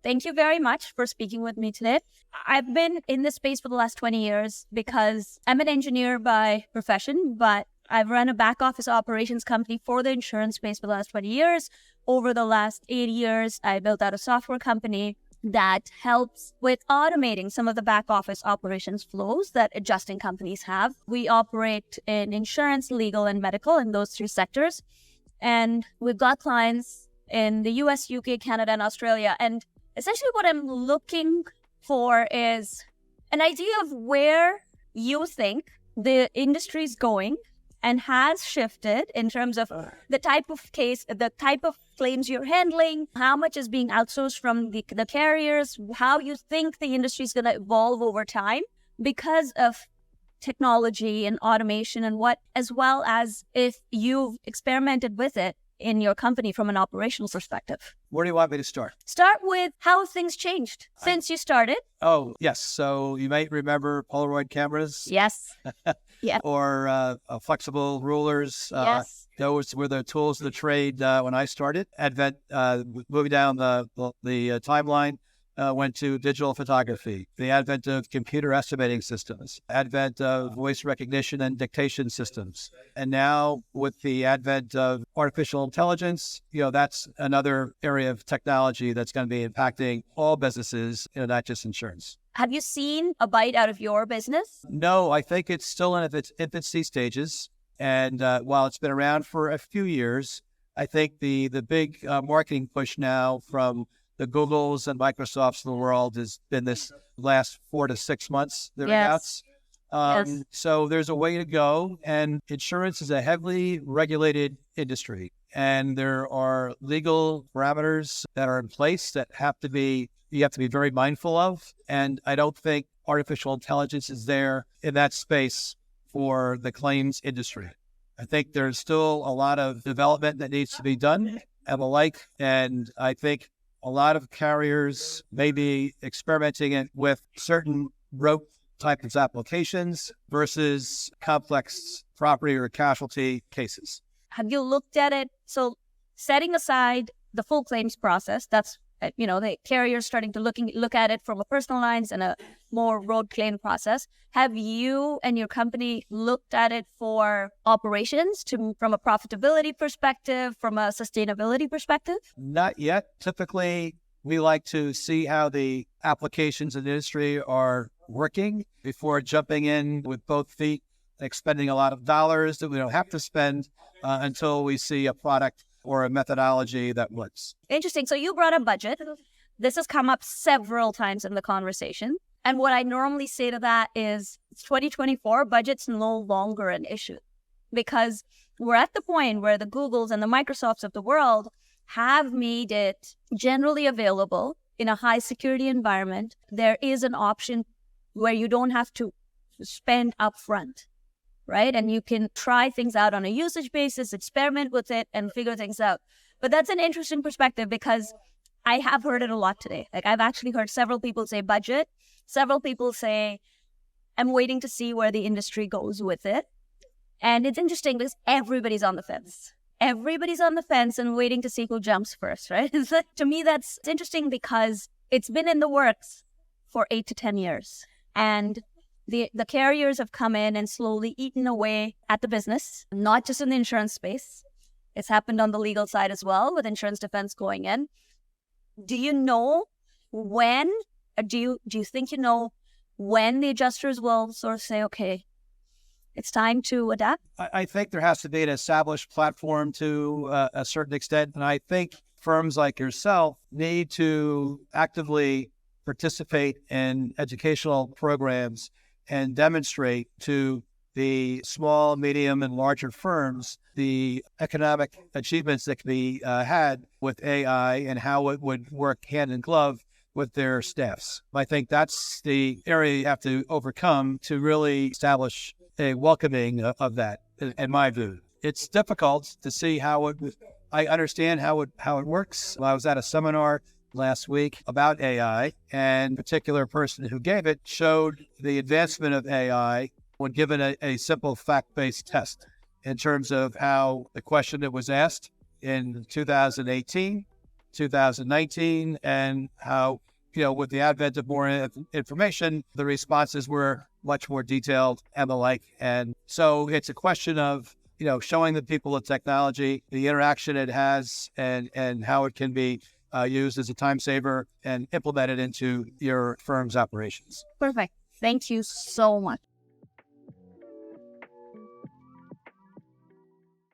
Thank you very much for speaking with me today. I've been in this space for the last 20 years because I'm an engineer by profession, but I've run a back office operations company for the insurance space for the last 20 years. Over the last 8 years, I built out a software company that helps with automating some of the back office operations flows that adjusting companies have. We operate in insurance, legal, and medical in those three sectors. And we've got clients in the US, UK, Canada, and Australia. And essentially what I'm looking for is an idea of where you think the industry is going and has shifted in terms of the type of case, the type of claims you're handling, how much is being outsourced from the carriers, how you think the industry is going to evolve over time because of technology and automation and what, as well as if you've experimented with it in your company from an operational perspective. Where do you want me to start? Start with how things changed since you started. Oh, yes. So you might remember Polaroid cameras. Yes. Yeah. Or flexible rulers. Yes. Those were the tools of the trade when I started. Advent, moving down the timeline, went to digital photography, the advent of computer estimating systems, advent of voice recognition and dictation systems. And now with the advent of artificial intelligence, that's another area of technology that's going to be impacting all businesses, not just insurance. Have you seen a bite out of your business? No, I think it's still in its infancy stages. And while it's been around for a few years, I think the big marketing push now from the Googles and Microsofts of the world has been this last 4 to 6 months thereabouts. Yes. So there's a way to go, and insurance is a heavily regulated industry, and there are legal parameters that are in place that you have to be very mindful of. And I don't think artificial intelligence is there in that space for the claims industry. I think there's still a lot of development that needs to be done and the like, and I think a lot of carriers may be experimenting it with certain rote type of applications versus complex property or casualty cases. Have you looked at it? So setting aside the full claims process, that's, the carriers starting to look at it from a personal lines and a more road claim process. Have you and your company looked at it for operations from a profitability perspective, from a sustainability perspective? Not yet. Typically, we like to see how the applications in the industry are working before jumping in with both feet, expending a lot of dollars that we don't have to spend until we see a product or a methodology that works. Interesting. So you brought up budget. This has come up several times in the conversation. And what I normally say to that is it's 2024, budget's no longer an issue because we're at the point where the Googles and the Microsofts of the world have made it generally available in a high security environment. There is an option where you don't have to spend upfront, right? And you can try things out on a usage basis, experiment with it, and figure things out. But that's an interesting perspective because I have heard it a lot today. Like I've actually heard several people say budget. Several people say, I'm waiting to see where the industry goes with it. And it's interesting because everybody's on the fence. Everybody's on the fence and waiting to see who jumps first, right? To me, that's interesting because it's been in the works for 8 to 10 years. And the carriers have come in and slowly eaten away at the business, not just in the insurance space. It's happened on the legal side as well with insurance defense going in. Do you know when, or do you think you know when the adjusters will sort of say, okay, it's time to adapt? I think there has to be an established platform to a certain extent. And I think firms like yourself need to actively participate in educational programs and demonstrate to the small, medium, and larger firms the economic achievements that can be had with AI and how it would work hand in glove with their staffs. I think that's the area you have to overcome to really establish a welcoming of that, in my view. It's difficult to see how I understand how it works. I was at a seminar last week about AI, and a particular person who gave it showed the advancement of AI when given a simple fact-based test in terms of how the question that was asked in 2018 2019, and how, with the advent of more information, the responses were much more detailed and the like. And so it's a question of, showing the people the technology, the interaction it has, and how it can be used as a time saver and implemented into your firm's operations. Perfect. Thank you so much.